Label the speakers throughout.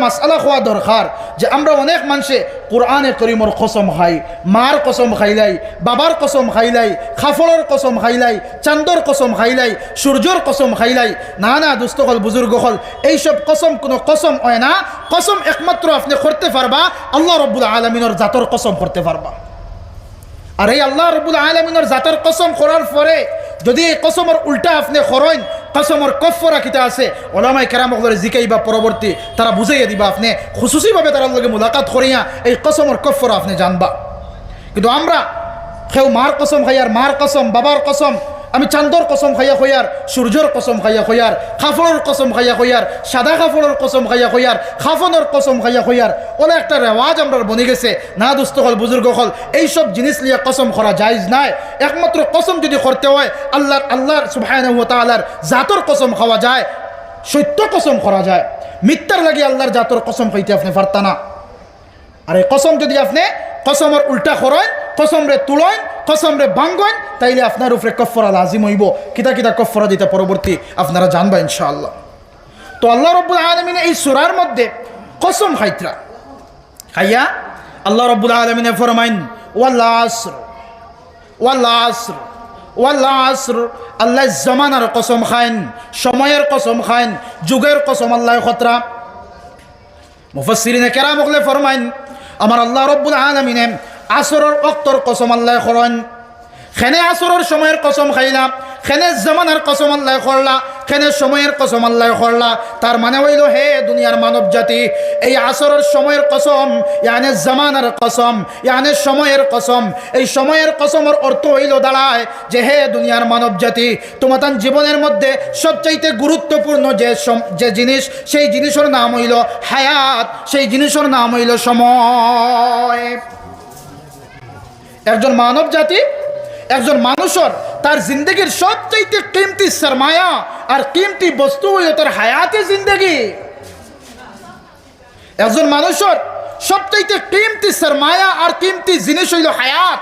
Speaker 1: মাসআলা হওয়া দরকার যে আমরা অনেক মানুষে কোরআনে করিমর কসম খাই, মার কসম খাইলাই, বাবার কসম খাইলাই, খাফড়ের কসম খাইলাই, চান্দর কসম খাইলাই, সূর্যর কসম খাইলাই। না না দুস্থ হল, বুজুর্গ হল, এইসব কসম কোনো কসম হয় না। কসম একমাত্র আপনি করতে পারবা আল্লাহ রব্বুল আলামিনের জাতর কসম করতে পারবা। আর এই আল্লাহ রব্বুল আলামিনের জাতর কসম করার পরে যদি এই কসমের উল্টা আপনি করেন, কসমের কফরা কিতা আছে ওলামায়ে কেরাম ওগুলো জিকাইবা, পরবর্তী তারা বুঝাইয়া দিবা, আপনি খুশুসিভাবে তার লগে মুলাকাত করিয়া এই কসমের কফরা আপনি জানবা। কিন্তু আমরা কেউ মার কসম খাইয়ার, মার কসম, বাবার কসম, আমি চান্দর কসম খাইয়া হইয়ার, সূর্যর কসম খাইয়া হইয়ার, খাফড়ের কসম খাইয়া হইয়ার, সাদা খাফড়ের কসম খাইয়া হইয়ার, খাফনের কসম খাইয়া হইয়ার, ওলা একটা রেওয়াজ আমরা বনে গেছে। না দুস্থ হল, বুজুর্গ হল, এইসব জিনিস লিয়া কসম করা জায়েজ নাই। একমাত্র কসম যদি করতে হয় আল্লাহর সুবহানাহু ওয়া তাআলার জাতর কসম খাওয়া যায়, সত্য কসম করা যায়। মিথ্যার লাগি আল্লাহর জাতর কসম খাইতে আপনি পারতা না। আর এই কসম যদি আপনি কসমের উল্টা করেন, কসম রে তুলেন, কসম রে ভাঙ্গেন, তাইলে আপনার উপরে কফরা লাজিম হইব। কিতা কিতা কফরা দিতে পরবর্তী আপনারা জানবা ইনশাআল্লাহ। তো আল্লাহ রব্বুল আলামিন এই সূরার মধ্যে কসম খাইতরা খাইয়া আল্লাহ রব্বুল আলামিন ফরমাইন ওয়াল আসর, ওয়াল আসর, ওয়াল আসর। আল্লাহ জামানার কসম খাইন, সময়ের কসম খাইন, যুগের কসম আল্লাহ খতরা। মুফাসসিরিনে কেরাম ওগলে ফরমাইন আমার আল্লাহ রব্বুল আলামিনে আসরের ওয়াক্তর কসম আল্লাহ করেন। খেনে আসরের সময়ের কসম খাইলা, খেনে জামানার কসম আল্লাহ করলা, খেনে সময়ের কসম আল্লাহ করলা। তার মানে হইল হে দুনিয়ার মানব জাতি, এই আসরের সময়ের কসম ইয়ানে জামানার কসম, ইয়ানে সময়ের কসম। এই সময়ের কসমের অর্থ হইল দাঁড়ায় যে হে দুনিয়ার মানব জাতি, তোমাদের জীবনের মধ্যে সবচাইতে গুরুত্বপূর্ণ যে জিনিস, সেই জিনিসের নাম হইল হায়াত, সেই জিনিসের নাম হইল সময়। একজন মানব জাতি, একজন মানুষের তার জিন্দগির সবচাইতে কিমতি সরমায়া আর কিমতি বস্তু হইল তার হায়াতে জিন্দগি। একজন মানুষের সবচাইতে কিমতি সরমায়া আর কিমতি জিনিস হইল হায়াত।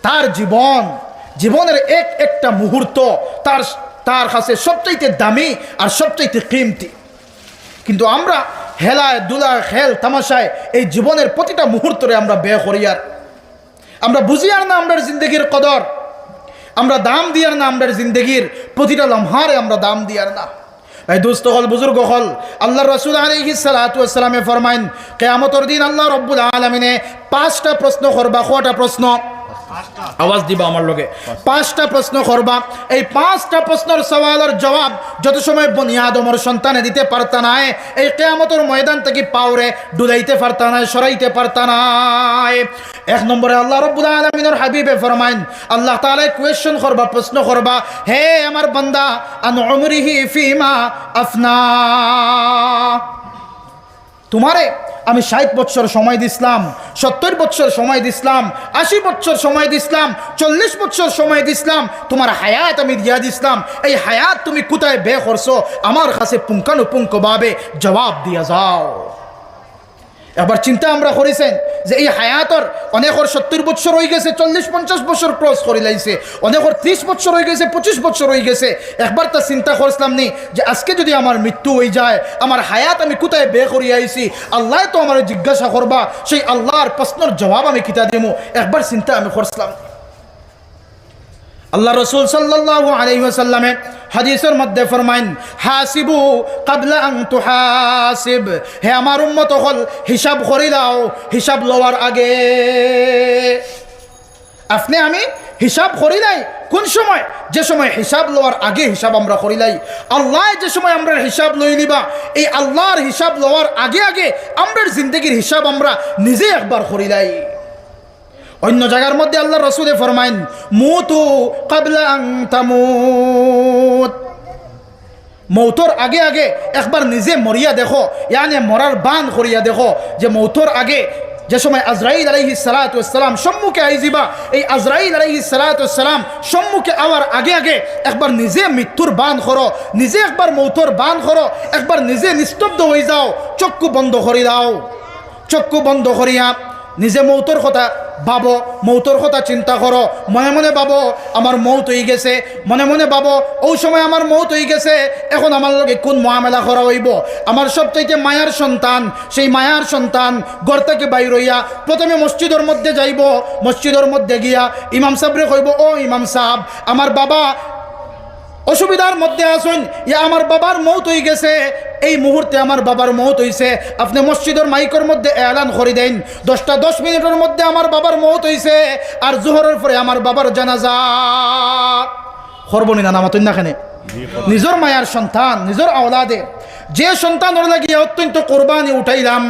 Speaker 1: তার জীবনের একটা মুহূর্ত তার কাছে সবচাইতে দামি আর সবচাইতে কিমতি। কিন্তু আমরা হেলায় দুলায় খেল তামাশায় এই জীবনের প্রতিটা মুহূর্তরে আমরা ব্যয় করি, আর আমরা বুঝি আর না আমরা জিন্দগির কদর, আমরা দাম দিয়ার না আমরা জিন্দগির প্রতিটা লম্হারে আমরা দাম দিয়ার না। ভাই দোস্ত হল, বুজুর্গ হল, আল্লাহর রাসূল আলাইহিস সালাতু ওয়াস সালামে ফরমাইন কিয়ামতের দিন আল্লাহ রব্বুল আলামিনে 5টা প্রশ্ন করবা। কয়টা প্রশ্ন? আওয়াজ দিবা আমার লগে। 5টা প্রশ্ন করবা। এই 5টা প্রশ্নের সওয়ালের জবাব যত সময় বনি আদমের সন্তানে দিতে পারতা না, এই কিয়ামতের ময়দান থেকে পাওরে ডুলাইতে পারতা না, সরাইতে পারতা না। 1 নম্বরে আল্লাহ রব্বুল আলামিনের হাবিবে ফরমাইন, আল্লাহ তাআলা কোয়েশ্চন করবা, প্রশ্ন করবা, হে আমার বান্দা, আন উমরিহি ফিমা আফনা, তোমারে আমি 60 বছর সময় দিছিলাম, 70 বছর সময় দিছিলাম, 80 বছর সময় দিছিলাম, 40 বছর সময় দিছিলাম, তোমার হায়াত আমি দিয়া দিছিলাম। এই হায়াত তুমি কোথায় ব্যয় করছো আমার কাছে পুঙ্খানুপুঙ্খভাবে জবাব দিয়া যাও। এবার চিন্তা আমরা করেছেন যে এই হায়াতর অনেকর 70 বছর হয়ে গেছে, 40-50 বছর ক্রস করে লাইছে, অনেকর 30 বছর হয়ে গেছে, 25 বছর হয়ে গেছে। একবার তা চিন্তা করছিলাম নি যে আজকে যদি আমার মৃত্যু হয়ে যায়, আমার হায়াত আমি কোথায় ব্যয় করিয়া আইছি, আল্লাহ তো আমার জিজ্ঞাসা করবা, সেই আল্লাহর প্রশ্নের জবাব আমি কিতা দেবো, একবার চিন্তা আমি করছিলাম। আল্লাহ রসুল সাল্লাল্লাহু আলাইহি ওয়াসাল্লামে হাদিসের মধ্যে ফরমাইন, হাসিবু ক্বাবলা আন তুহাসিব, হে আমার উম্মত হল হিসাব করি দাও হিসাব লওয়ার আগে। আপনি আমি হিসাব করি নাই কোন সময়? যে সময় হিসাব লওয়ার আগে হিসাব আমরা করি নাই। আল্লাহ যে সময় আমরা হিসাব লই নিবা, এই আল্লাহর হিসাব লওয়ার আগে আগে আমরা জিন্দগির হিসাব আমরা নিজে একবার করি নাই। অন্য জায়গার মধ্যে আল্লাহ রসুলে ফরমাইন, মুতু ক্বাবলা আন তামুত, মৌতর আগে আগে একবার নিজে মরিয়া দেখো, ইয়ানি মরার বান করিয়া দেখো যে মৌতর আগে যে সময় আজরাইল আলাইহিস সালাতু ওয়াস সালাম সম্মুখে আইজিবা, এই আজরাইল আলাইহিস সালাতু ওয়াস সালাম সম্মুখে আওয়ার আগে আগে একবার নিজে মৃত্যুর বান করো, নিজে একবার মৌতর বান করো, একবার নিজে নিস্তব্ধ হয়ে যাও, চক্ষু বন্ধ করে দাও। চক্ষু বন্ধ করিয়া নিজে মৌতর কথা ভাবো, মৌতর কথা চিন্তা করো, মনে মনে ভাবো আমার মৌত হয়ে গেছে, মনে মনে ভাবো ওই সময় আমার মৌত হয়ে গেছে, এখন আমার লগে কোন মুআমালা করা হইব। আমার সবচাইতে মায়ার সন্তান, সেই মায়ার সন্তান ঘর থেকে বাইর হইয়া প্রথমে মসজিদের মধ্যে যাইব, মসজিদের মধ্যে গিয়া ইমাম সাহেবরে কইব, ও ইমাম সাহেব, আমার বাবা অসুবিধার মধ্যে আসুন, ইয়া আমার বাবার মৌত হয়ে গেছে, এই মুহূর্তে আমার বাবার মৌত হইছে, আপনি মসজিদের মাইকের মধ্যে এলান করে দেন 10টা 10 মিনিটের মধ্যে আমার বাবার মৌত হইছে, আর জোহরের পরে আমার বাবার জানাজা করবনি না নামাতুন না খানে। নিজের মায়ার সন্তান, নিজের আওলাদে যে সন্তানের লাগিয়া অত্যন্ত কোরবানি উঠাইলাম,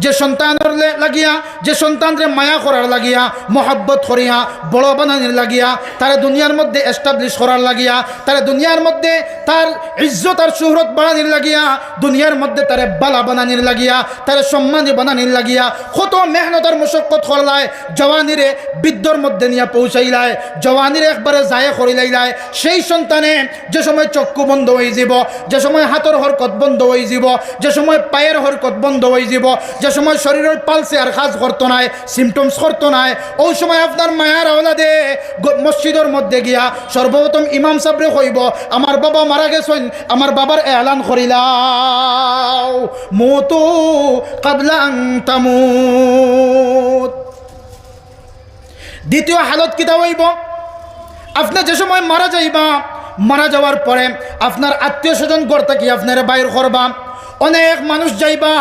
Speaker 1: যে সন্তানের লাগিয়া, যে সন্তানরে মায়া করার লাগিয়া, মহব্বত করিয়া বড় বানানির লাগিয়া, তারা দুনিয়ার মধ্যে এস্টাবলিশ করার লাগিয়া, তারা দুনিয়ার মধ্যে তার ইজ্জত আর শুহরত বানানির লাগিয়া, দুনিয়ার মধ্যে তারে বালা বানানির লাগিয়া, তারে সম্মানী বানানির লাগিয়া কত মেহনত আর মুশক্কত করলায়, জওয়ানিরে বৃদ্ধর মধ্যে নিয়ে পৌঁছাইলায়, জওয়ানিরে একবারে যায় করিলাইলায়, সেই সন্তানে যে সময় চক্ষু বন্ধ হয়ে যাব, যে সময় হাতের হরকত বন্ধ হয়ে যাব, যে সময় পায়ের হরকত বন্ধ হয়ে যাব, যে সময় শরীরের পালসে আর কাজ করতো নাই, সিমটমস করতো নাই, ওই সময় আপনার মায়ার আওলাদে মসজিদের মধ্যে গিয়া সর্বপ্রথম ইমাম সাহেবরে কইব, আমার বাবা মারা গেছেন, আমার বাবার এলান করিলাও, মুতু ক্বাবলা আন তামুত। দ্বিতীয় হালত কিতা হইব, আপনি যে সময় মারা যাইবা, মারা যাওয়ার পরে আপনার আত্মীয় স্বজন ঘর থেকে আপনারা বাইর করবা, অনেক মানুষ যাইবা,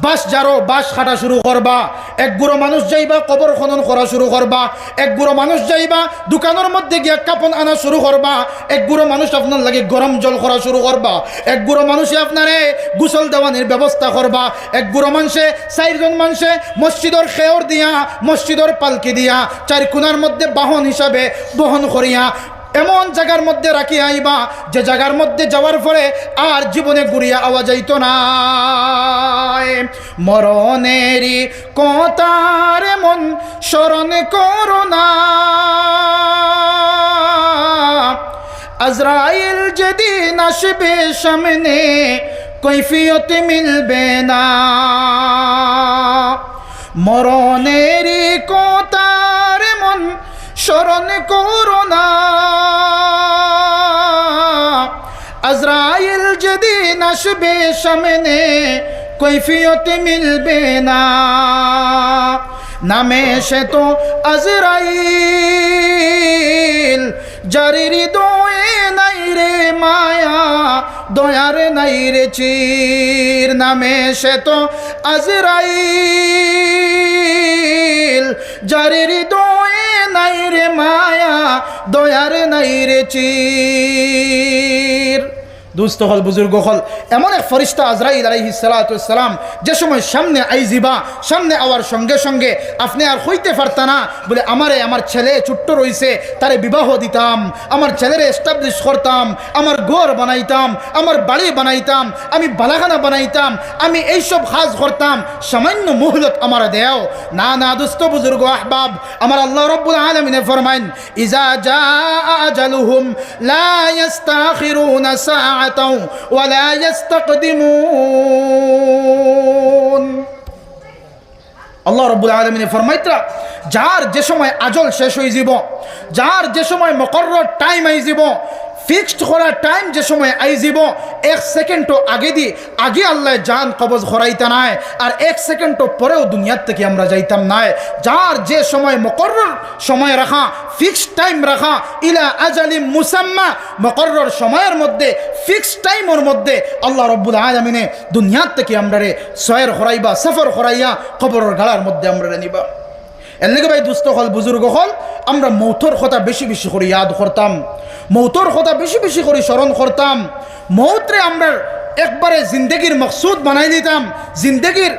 Speaker 1: বাস যারো বাস কাটা শুরু করবা, এক গুঁড়ো মানুষ যাইবা কবর খনন করা শুরু করবা, এক গুঁড়ো মানুষ যাইবা দোকানের মধ্যে গিয়া কাপন আনা শুরু করবা, এক গুঁড়ো মানুষ আপনার লাগে গরম জল করা শুরু করবা, এক গুঁড়ো মানুষে আপনারে গোসল দেওয়ানোর ব্যবস্থা করবা, এক গুঁড়ো মানুষে 4 জন মানুষে মসজিদের খেয়র দিয়া, মসজিদের পালকি দিয়া 4 কোণার মধ্যে বাহন হিসাবে বহন করিয়া এমন জায়গার মধ্যে রাখি আইবা, যে জায়গার মধ্যে যাওয়ার পরে আর জীবনে ঘুরিয়া আওয়া যাইতো না। মরণেরই কথার মন স্মরণ করো না, আজরাইল যেদিন আসবে সামনে কৈফিয়ত মিলবে না। মরণেরই কথার মন স্মরণ করো না, আজরাইল যেদিন আসবে সামনে কৈফিয়ত মিলবে না। নামে সে তো আজরাইল, যার হৃদয়ে নাই রে মায়া, দয়ার নাই রে চির। নামে সে তো আজরাইল, যার হৃদয়ে নাই রে মায়া, দয়ার নাই রে চির। দুস্থ হল, বুজুর্গ হল, এমন এক ফরিস্তা আজরাইল আলাইহিস সালাতু ওয়াস সালাম, যে সময় সামনে আইজিবা, সামনে আওয়ার সঙ্গে সঙ্গে আপনি আর হইতে পারতা না, বলে আমারে আমার ছেলে ছোট্ট রইছে, তারে বিবাহ দিতাম, আমার ছেলেরে এস্টাবলিশ করতাম, আমার ঘর বানাইতাম, আমার বাড়ি বানাইতাম, আমি বালাখানা বানাইতাম, আমি এইসব কাজ করতাম, সামান্য মুহলত আমার দেও না। না দুস্থ বুজুর্গ আহবাব, আমার আল্লাহ রাব্বুল আলামিন ফরমাইন, ইজা জাআ আজালুহুম লা ইস্তাখিরুনা সাআতাও ওয়া লা ইস্তাকদিমুন। আল্লাহ রাব্বুল আলামিন ফরমাইতরা, যার যে সময় আজল শেষ হয়ে যাব, যার যে সময় মুকররর টাইম আই যাব, ফিক্সড করা টাইম যে সময় আই যাব, 1 সেকেন্ডও আগে আল্লাহ জান কবজ করাইতা নাই, আর 1 সেকেন্ডও পরেও দুনিয়ার থেকে আমরা যাইতাম নাই। যার যে সময় মুকররর সময় রাখা, ফিক্সড টাইম রাখা, ইলা আজালিম মুসাম্মা, মুকররর সময়ের মধ্যে, ফিক্সড টাইমের মধ্যে আল্লাহ রাব্বুল আলামিনে দুনিয়ার থেকে আমরা রে সয়ের করাইবা, সফর করাইয়া কবরের গাড়ার মধ্যে আমরা নিবা। এর লেগে ভাই দুস্থ হল, বুজুর্গ হল, আমরা মৌতর কথা বেশি বেশি করে ইয়াদ করতাম, মৌতর কথা বেশি বেশি করে স্মরণ করতাম, মৌতরে আমরা একবারে জিন্দগির মকসুদ বানাই দিতাম, জিন্দগির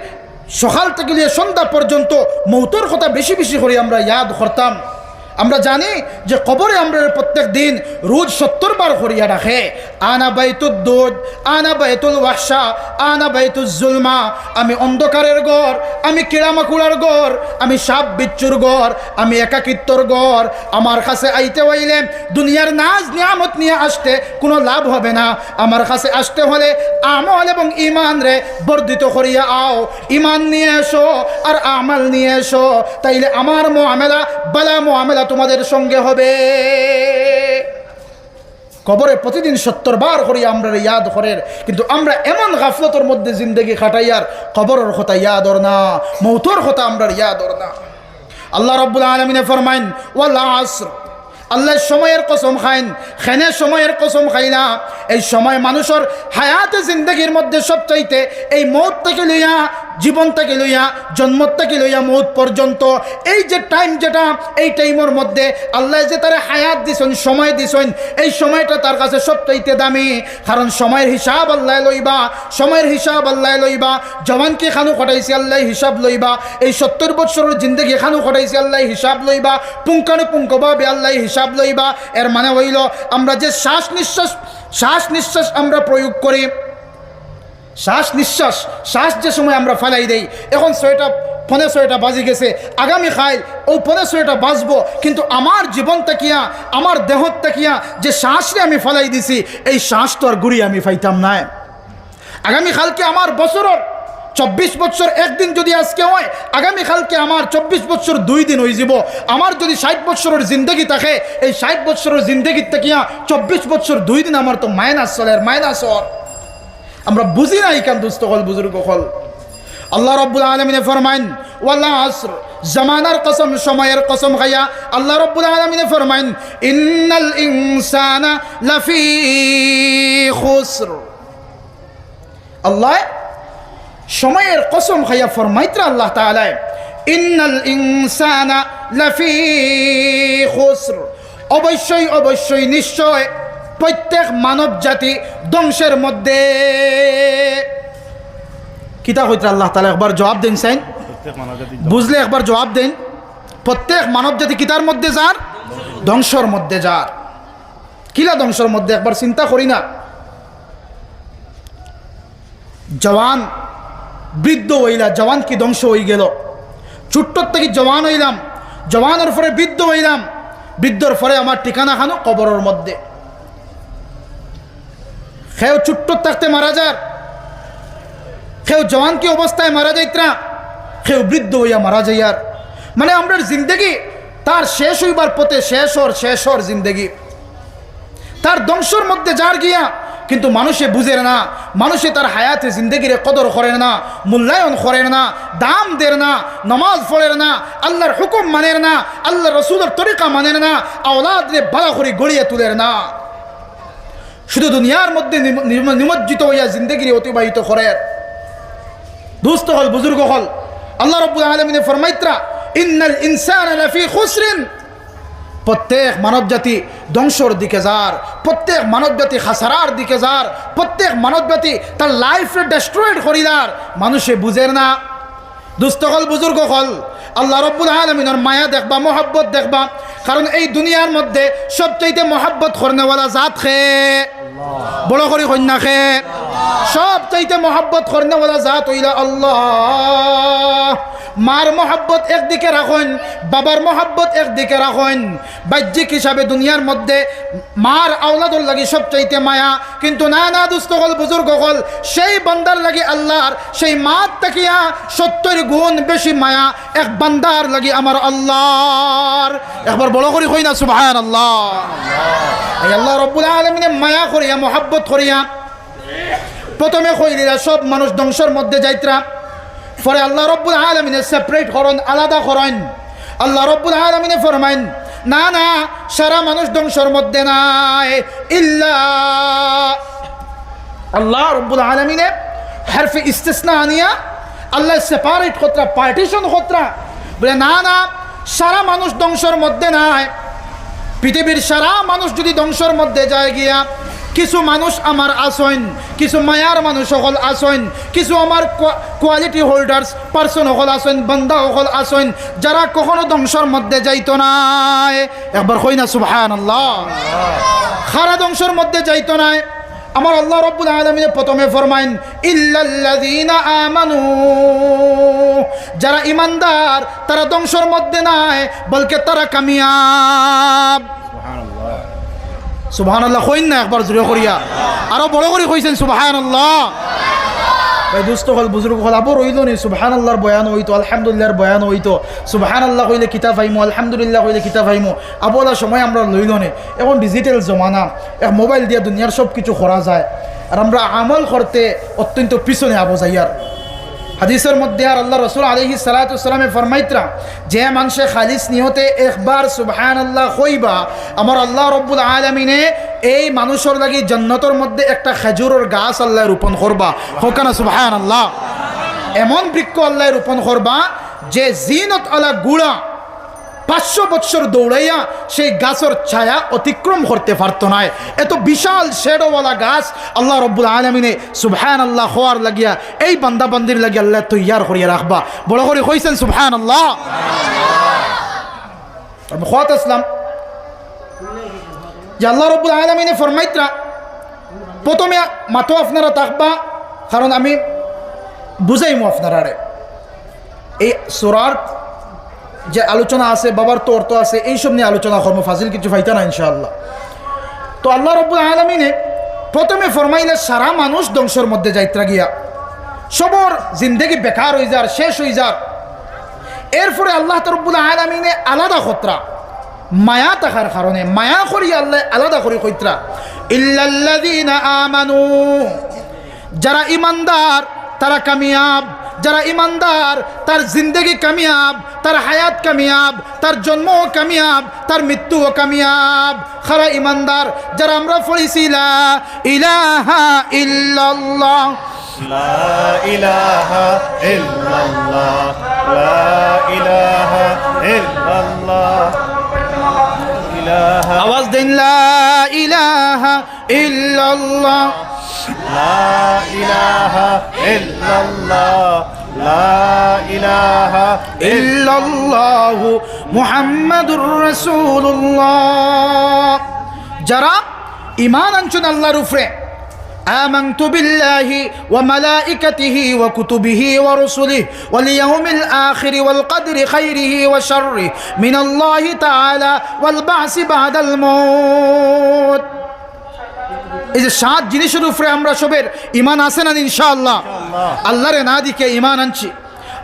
Speaker 1: সকাল থেকে নিয়ে সন্ধ্যা পর্যন্ত মৌতর কথা বেশি বেশি করে আমরা ইয়াদ করতাম। আমরা জানি যে কবরে আমরা প্রত্যেক দিন রোজ 70 বার করিয়া রাখে, আনা বাইতুদ দুদ, আনা বাইতুল ওয়াহশা, আনা বাইতুজ জুলমা। আমি অন্ধকারের ঘর, আমি কিড়ামাকুড়ার ঘর, আমি সাপ বিচ্ছুর ঘর, আমি একাকিত্বর ঘর। আমার কাছে আইতে হইলে দুনিয়ার নাজ নিয়ামত নিয়ে আসতে কোনো লাভ হবে না। আমার কাছে আসতে হলে আমল এবং ইমান রে বর্ধিত করিয়া আও। ইমান নিয়ে এসো আর আমল নিয়ে এসো, তাইলে আমার মুআমেলা বালা মুআমেলা তোমাদের সঙ্গে হবে। কবরে প্রতিদিন 70 বার করিয়া আমরা ইয়াদ করের, কিন্তু আমরা এমন গাফলতের মধ্যে জিন্দগি কাটাইয়ার কবরের কথা ইয়াদর না, মৌতর কথা আমরা ইয়াদর না। আল্লাহ রাব্বুল আলামিনে ফরমাইন ওয়াল আসর, আল্লাহ সময়ের কসম খাইন, খেনে সময়ের কসম খাইলা। এই সময় মানুষের হায়াতে জিন্দগির মধ্যে সবচাইতে এই মৌত থেকে লইয়া, জীবন থেকে লইয়া, জন্ম থেকে লইয়া মৌত পর্যন্ত এই যে টাইম, যেটা এই টাইমের মধ্যে আল্লাহ যে তারা হায়াত দিছেন, সময় দিছেন, এই সময়টা তার কাছে সবচাইতে দামি। কারণ সময়ের হিসাব আল্লাহ লইবা, সময়ের হিসাব আল্লাহ লইবা। জওয়ানকে খানু ঘটাইছে আল্লাহ হিসাব লইবা, এই 70 বছরের জিন্দগি খানু ঘটাইছে আল্লাহ হিসাব লইবা, পুঙ্খানুপুঙ্খভাবে আল্লাহ হিসাব লইবা। এর মানে হইল আমরা যে শ্বাস নিঃশ্বাস আমরা প্রয়োগ করি, শ্বাস যে সময় আমরা ফেলাই দেই, এখন 6টা বাজি গেছে, আগামী খাইল ও 6টা বাজবো, কিন্তু আমার জীবন তাকিয়া, আমার দেহ তাকিয়া যে শ্বাসরে আমি ফেলাই দিছি, এই শ্বাস তো আর ঘুরি আমি পাইতাম না। আগামী কালকে আমার বছরের 24 বছর একদিন যদি আজকে হয়, আগামীকালকে আমার 24 বছর 2 দিন হয়ে যাব। আমার যদি 60 বছরের জিন্দগি থাকে, এই 60 বছরের জিন্দগির থেকে 24 বছর 2 দিন আমার তো মাইনাস চলে, মাইনাস হর। আমরা বুঝি না এই কান দুস্থ হল, বুজুর্গ হল। আল্লাহ রাব্বুল আলামিন ফরমাইন ওয়াল আসর, জামানার কসম, সময়ের কসম খাইয়া আল্লাহ রাব্বুল আলামিন ফরমাইন ইন্নাল ইনসানা লাফি খুসর। আল্লাহ সময়ের কসম খাইয়া ফরমাইত্রা আল্লাহ তাআলা ইন্নাল ইনসানা লাফি খুসর, অবশ্যই নিশ্চয় প্রত্যেক মানব জাতি ধ্বংসের মধ্যে। কিতা কইত্রা আল্লাহ তাআলা একবার জবাব দেন, সাইন বুঝলে একবার জবাব দেন। প্রত্যেক মানব জাতি কিতার মধ্যে যার? ধ্বংসর মধ্যে যার। কিলা ধ্বংসর মধ্যে একবার চিন্তা করি না। জওয়ান বৃদ্ধ হইলা, জওয়ান কি ধ্বংস হয়ে গেল। ছোট্টর থেকে জওয়ান হইলাম, জওয়ানের পরে বৃদ্ধ হইলাম, বৃদ্ধর পরে আমার ঠিকানা খানো কবরের মধ্যে। কেউ ছোট্টর থাকতে মারা যার, কেউ জওয়ান কি অবস্থায় মারা যাইত্রা, কেউ বৃদ্ধ হইয়া মারা যাইয়ার। মানে আমরা জিন্দগি তার শেষ হইবার পথে, শেষ হর জিন্দগি তার ধ্বংসর মধ্যে যার গিয়া। কিন্তু মানুষে বুঝে না, মানুষে তার হায়াতে জিন্দগিরে কদর করে না, মূল্যায়ন করে না, দাম দেয় না, নমাজ পড়ের না, আল্লাহর হুকুম মানের না, আল্লাহ রসুলের তরিকা মানের না, আওলাদ রে বালা করে গড়িয়ে তুলের না। শুধু দুনিয়ার মধ্যে নিমজ্জিত হইয়া জিন্দগিরে অতিবাহিত করে। দুস্থ হল, বুজুর্গ হল। আল্লাহ রাব্বুল আলামিন ফরমাইত্রা ইন্নাল ইনসানা লাফি খুসরিন, প্রত্যেক মানব জাতি ধ্বংসর দিকে যার, প্রত্যেক মানব জাতি খাসারার দিকে যার, প্রত্যেক মানব জাতি তার লাইফে ডেস্ট্রয়েড করিদার। মানুষে বুঝের না। দুস্থ হল, বুজুর্গ হল। আল্লাহ রাব্বুল আলামিনের মায়া দেখবা, মোহাব্বত দেখবা। কারণ এই দুনিয়ার মধ্যে সবচাইতে মোহাব্বত করনেওয়ালা জাত খে, বড় করে কন্যা খে, সবচাইতে মোহাব্বত করনেওয়ালা জাত হইলা আল্লাহ। মার মোহাব্বত একদিকে রাখেন, বাবার মোহাব্বত একদিকে রাখেন। বাহ্যিক হিসাবে দুনিয়ার মধ্যে মার আওলাদর লাগি সবচাইতে মায়া, কিন্তু না দুস্থ হল, বুজুর্গ হল, সেই বান্দার লাগি আল্লাহর সেই মার তাকিয়া 70 গুণ বেশি মায়া এক বান্দার লাগি আমার আল্লাহর। একবার বড় করে কই না সুবহানাল্লাহ। এই আল্লাহ রাব্বুল আলামিনে মায়া করিয়া, মোহাব্বত করিয়া প্রথমে কইলিরা সব মানুষ ধ্বংসের মধ্যে যাইত্রা। পরে আল্লাহ রাব্বুল আলামিনে সেপারেট করেন, আলাদা করেন। আল্লাহ রাব্বুল আলামিনে ফরমাইন না সারা মানুষ ধ্বংসের মধ্যে নাই, ইল্লা আল্লাহ রাব্বুল আলামিনে হারফে ইস্তিসনা আনিয়া আল্লাহ সেপারেট কতরা, পার্টিশন কতরা, বলে না সারা মানুষ ধ্বংসের মধ্যে নাই। পৃথিবীর সারা মানুষ যদি ধ্বংসের মধ্যে যায় গিয়া, কিছু মানুষ আমার আসেন, কিছু মায়ার মানুষ সকল আসেন, কিছু আমার কোয়ালিটি হোল্ডার্স পার্সন সকল আসেন, বান্দা সকল আসেন, যারা কখনো ধ্বংসর মধ্যে যাইতো না। একবার কই না সুবহানাল্লাহ। খারা ধ্বংসর মধ্যে যাইতো না। আমার আল্লাহ রাব্বুল আলামিন প্রথমে ফরমাইন ইল্লাল্লাযীনা আমানু, যারা ইমানদার তারা ধ্বংসর মধ্যে নাই, বলকে তারা কামিয়াব। সুবহানাল্লাহ, সুবহানাল্লাহ কইন না একবার জোরে করিয়া, আরো বড় করে কইছেন সুবহানাল্লাহ। ভাই দোস্ত হল বুজুর্গ হল আবর হইল নি সুবহানাল্লাহর বয়ান হইতো, আলহামদুলিল্লাহর বয়ান হইতো। সুবহানাল্লাহ কইলে কিতাব আইমো, আলহামদুলিল্লাহ কইলে কিতাব আইমো। আবলা সময় আমরা লইল নে, এখন ডিজিটাল জমানা, এক মোবাইল দিয়ে দুনিয়ার সব কিছু করা যায়, আর আমরা আমল করতে অত্যন্ত পিছনে আবো যাইয়ার। হাদিসের মধ্যে আর আল্লাহ রসুল আলাইহিস সালাতু ওয়াসসালামে ফরমাইতরা, যে মানুষে খালিস নিয়তে একবার সুবহানাল্লাহ কইবা, আমার আল্লাহ রব্বুল আলামিনে এই মানুষের লাগি জান্নাতের মধ্যে একটা খেজুরের গাছ আল্লাহ রোপণ করবা। হোক না সুবহানাল্লাহ। এমন বৃক্ষ আল্লাহ রোপণ করবা যে জিনত আলা গুড়া 500 বছর দৌড়াইয়া সেই গাছের ছায়া অতিক্রম করতে পারতো না। এত বিশাল শেডোওয়ালা গাছ আল্লাহ রব্বুল আলামিনে সুবহানাল্লাহ হওয়ার লাগিয়া এই বান্দা বান্দির লাগিয়া আল্লাহ তৈয়ার করিয়া রাখবা। বড় করে কইছেন সুবহানাল্লাহ। আমি খোয়াত আসলাম যে আল্লাহ রব্বুল আলামিনে ফরমাইতরা, প্রথমে মাতো আপনারা থাকবা, কারণ আমি বুঝাইমু আপনারা এই সূরার যে আলোচনা আছে, বাবার তো অর্থ আছে, এইসব নিয়ে আলোচনা করবো, ফাজিল কিছু ফাইতা না ইনশাআল্লাহ। তো আল্লাহ রব্বুল আলামিনে প্রথমে ফরমাইলে সারা মানুষ ধ্বংসের মধ্যে যাইত্রা গিয়া সবর জিন্দেগি বেকার হয়ে যার, শেষ হয়ে যার। এরপরে আল্লাহ রব্বুল আলামিনে আলাদা খতরা মায়া থাকার কারণে মায়া করি আল্লাহ আলাদা করে কইত্রা ইল্লাল্লাযীনা আমানু, যারা ইমানদার তারা কামিয়াব। যারা ইমানদার তার জিন্দগি কামিয়াব, তার হায়াত কামিয়াব, তার জন্ম কামিয়াব, তার মৃত্যুও কামিয়াব। খারা ইমানদার যারা আমরা পড়েছি লা ইলাহা ইল্লাল্লাহ,
Speaker 2: লা ইলাহা ইল্লাল্লাহ, লা ইলাহা ইল্লাল্লাহ, ইলাহা
Speaker 1: আওয়াজ দেন লা ইলাহা ইল্লাল্লাহ,
Speaker 2: লা ইলাহা ইল্লাল্লাহ, লা ইলাহা
Speaker 1: ইল্লাল্লাহু মুহাম্মাদুর রাসূলুল্লাহ। যারা ঈমান আনছেন আল্লাহর উপরে, আমানতু বিল্লাহি ওয়া মালাইকাতিহি ওয়া কুতুবিহি ওয়া রুসুলিহি ওয়াল ইয়াউমিল আখির ওয়াল কদরি খাইরিহি ওয়া শাররিহি মিনাল্লাহি তাআলা ওয়াল বা'সি বা'দাল মাউত। এই যে 7 জিনিসের উপরে আমরা সবের ঈমান আছে না ইনশাআল্লাহ। আল্লাহরে না দিকে ঈমান আনছি,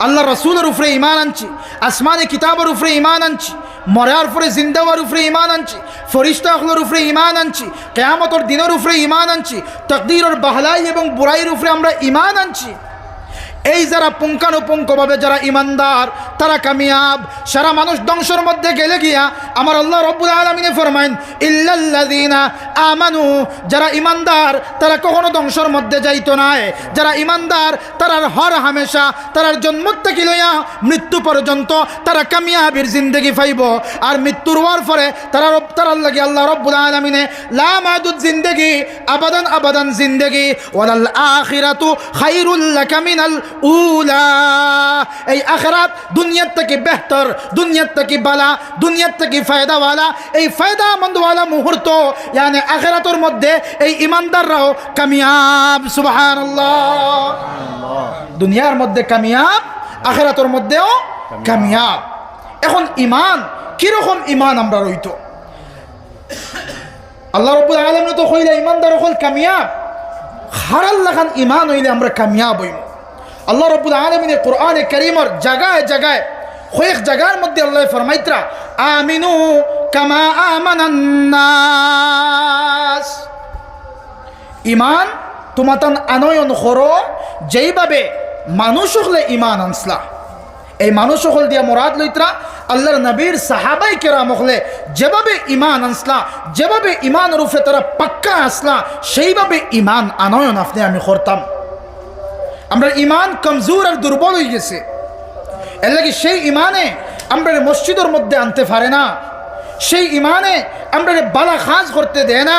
Speaker 1: আল্লাহ রসুলের উপরে ঈমান আনছি, আসমানি কিতাবের উপরে ঈমান আনছি, মরার পরে জিন্দা হওয়ার উপরে ঈমান আনছি, ফরিস্তাগুলোর উপরে ঈমান আনছি, কিয়ামতের দিনের উপরে ঈমান আনছি, তাকদীরের বাহলাই এবং বুরাইয়ের উপরে আমরা ঈমান আনছি। এই যারা পুঙ্খানুপুঙ্খভাবে যারা ইমানদার তারা কামিয়াব। সারা মানুষ ধ্বংসের মধ্যে গেলে গিয়া আমার আল্লাহ রব্বুল আলামিনে ফরমাইন ইল্লাল্লাযীনা আমানু, যারা ইমানদার তারা কখনো ধ্বংসের মধ্যে যাইতো না। যারা ইমানদার তারার হর হামেশা তারার জন্ম থেকে লইয়া মৃত্যু পর্যন্ত তারা কামিয়াবির জিন্দগি পাইব। আর মৃত্যুর হওয়ার পরে তারার লাগে আল্লাহ রব্বুল আলামিনে লা মাদুদ জিন্দগি, আবাদান আবাদান জিন্দগি, ওয়ালাল আখিরাতু খায়রুল লাকা মিনাল উলা। এই আখিরাত দুনিয়ার থেকে বেহতর, দুনিয়ার থেকে বালা, দুনিয়ার থেকে ফায়দাওয়ালা। এই ফায়দামন্দওয়ালা মুহূর্ত মানে আখিরাতের মধ্যে এই ইমানদাররাও কামিয়াব। সুবহানাল্লাহ। দুনিয়ার মধ্যে কামিয়াব, আখিরাতের মধ্যেও কামিয়াব। এখন ঈমান কিরকম ঈমান আমরা রইতো? আল্লাহ রাব্বুল আলামিন তো কইলা ঈমানদার হল কামিয়াব। হারাল লাখান ঈমান হইলে আমরা কামিয়াব হইব। আল্লাহ রাব্বুল আলামিন কোরআনে কারীমের জায়গায় জায়গায় কয়েক জায়গার মধ্যে আল্লাহ ফরমাইতরা আমিনু কামা আমানান নাস, ঈমান তোমাতান আনয়ন করো যেইভাবে মানুষ হলে ঈমান আনসলা। এই মানুষ হল দিয়া মুরাদ লইতরা আল্লাহর নবীর সাহাবাই কেরাম হলে যেভাবে ঈমান আনসলা, যেভাবে ঈমান রূপে তারা পাক্কা আসলা, সেইভাবে ঈমান আনয়ন আপনি আমি করতাম। আমরা ঈমান কমজোর আর দুর্বল হয়ে গেছে। এর লাগে সেই ঈমানে আমরা মসজিদের মধ্যে আনতে পারে না, সেই ঈমানে আমরা বালা খাজ করতে দেয় না,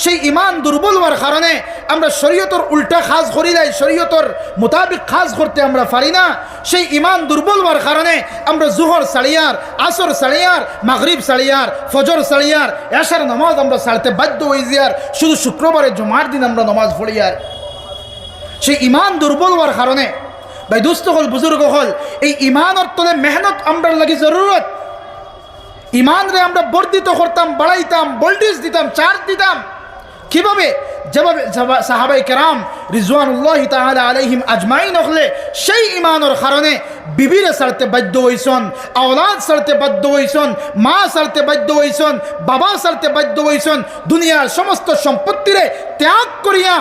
Speaker 1: সেই ইমান দুর্বল হওয়ার কারণে আমরা শরীয়তর উল্টা খাজ করি নাই, শরীয়তর মোতাবিক খাজ করতে আমরা পারি না। সেই ইমান দুর্বল হওয়ার কারণে আমরা জোহর সালিয়ার, আসর সালিয়ার, মাগরিব সালিয়ার, ফজর সালিয়ার, এশার নামাজ আমরা সারতে বাধ্য হয়ে যাই। শুধু শুক্রবারে জুমার দিন আমরা নামাজ পড়ি। আর সেই ইমান দুর্বল হওয়ার কারণে ভাই দুস্থ হল, বুজুর্গ হল, এই ইমানের তলে মেহনত আমরা লাগি জরুরত। ইমান রে আমরা বর্ধিত করতাম, বাড়াইতাম, ভোল্টেজ দিতাম, চার্জ দিতাম। কিভাবে? যেভাবে সাহাবাই কেরাম রিজওয়ানুল্লাহি তাআলা আলাইহিম আজমাইন হলে সেই ইমানের কারণে বিবিরে সারতে বাধ্য হইছন, আওলাদ সারতে বাধ্য হইছন, মা সারতে বাধ্য হইছন, বাবা সারতে বাধ্য হইছন। দুনিয়ার সমস্ত সম্পত্তিরে ত্যাগ করিয়া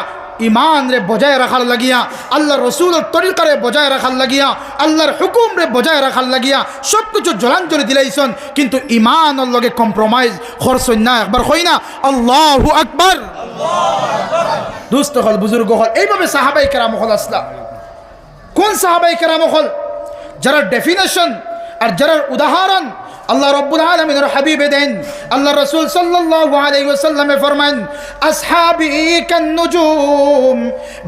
Speaker 1: ইমান রে বজায় রাখার লাগিয়া, আল্লাহ রসুলের তরিকারে বজায় রাখার লাগিয়া, আল্লাহর হুকুম রে বজায় রাখার লাগিয়া সব কিছু জলাঞ্জলি দিলাইছন, কিন্তু ইমানের লগে কম্প্রোমাইজ করছন না। একবার কই না আল্লাহু আকবার। দুস্থ হল, বুজুর্গ হল, এইভাবে সাহাবাই কেরাম হল আসলা। কোন সাহাবাই কেরাম হল? যারা ডেফিনেশন আর যারা উদাহরণ আল্লাহ রব্বুল আলামিনের হাবিবে দেন। আল্লাহ রাসূল সাল্লাল্লাহু আলাইহি ওয়াসাল্লামে ফরমান, আসহাবি কান নুজুম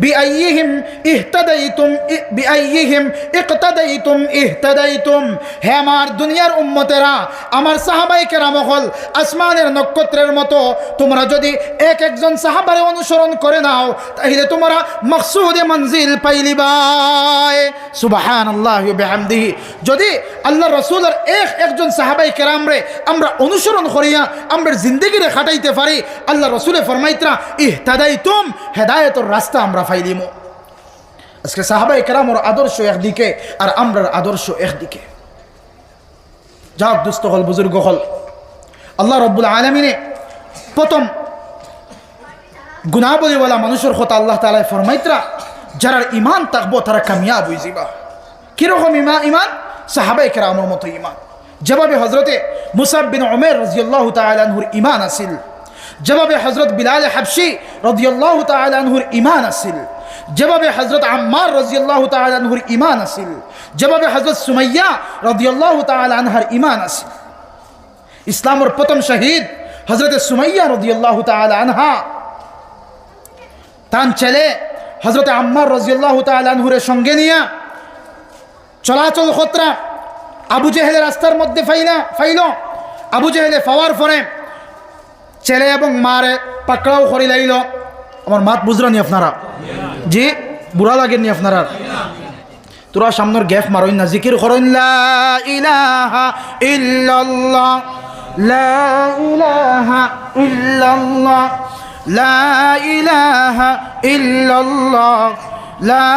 Speaker 1: বিআইয়িহিম ইহতাদাইতুম বিআইয়িহিম ইকতাদাইতুম ইহতাদাইতুম। হে আমার দুনিয়ার উম্মতেরা, আমার সাহাবায়ে কেরাম হল আসমানের নক্ষত্রের মতো। তোমরা যদি এক একজন সাহাবারে অনুসরণ করে নাও, তাহলে তোমরা মকসুদে মঞ্জিল পাইলিবাই। সুবহানাল্লাহি ওয়া বিহামদিহি। যদি আল্লাহ রাসূলের একজন সাহাবাই কেরাম রে আমরা অনুসরণ করিয়া আমরা জিন্দেগিরে খাটাইতে পারি, আল্লাহ রসুলে ফরমাইতরা ইহতাদাইতুম, হেদায়েতের রাস্তা আমরা পাইলিমু। আজকে সাহাবাই কেরামের আদর্শ একদিকে আর আমরার আদর্শ একদিকে। যাক দুস্থ হল, বুজুর্গ হল, আল্লাহ রব্বুল আলামিনে প্রথম গুনাহবলীওয়ালা মানুষের কথা আল্লাহ তাআলা ফরমাইতরা যারা ইমান থাকবো তারা কামিয়াব হয়ে যাবা। কিরকম ইমান? সাহাবাই কেরামের মতো ইমান। যেভাবে হজরতে মুসাব বিন উমের রাদিয়াল্লাহু তাআলা আনহুর ইমান আছিল, যেভাবে হজরত বিলাল হাবশি রাদিয়াল্লাহু তাআলা আনহুর ইমান আছিল, যেভাবে হজরত আম্মার রাদিয়াল্লাহু তাআলা আনহুর ইমান আছিল, যেভাবে হজরত সুমাইয়া রাদিয়াল্লাহু তাআলা আনহার ইমান আছিল। ইসলামের প্রথম শহীদ হজরত সুমাইয়া রাদিয়াল্লাহু তাআলা আনহা তার ছেলে হজরত আম্মার রাদিয়াল্লাহু তাআলা আনহুর সঙ্গে নিয়ে চলাচল খতরা আবু জেহেলের রাস্তার মধ্যে ফাইল। আবু জেহেলে ফাওয়ার ফরে ছেলে এবং মারে পাকড়াও করে লাইল। আমার মাত বুঝরানি আপনারা? জি, বুড়া লাগেননি আপনারা? তোরা সামনের গ্যাপ মারইন না, জিকির করেন লা ইলাহা ইল্লাল্লাহ, লা ইলাহা ইল্লাল্লাহ, লা ইলাহা ইল্লাল্লাহ, লা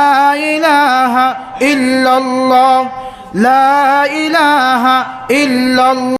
Speaker 1: ইলাহা ইল্লাল্লাহ, লা ইলাহা ইল্লাল্লাহ।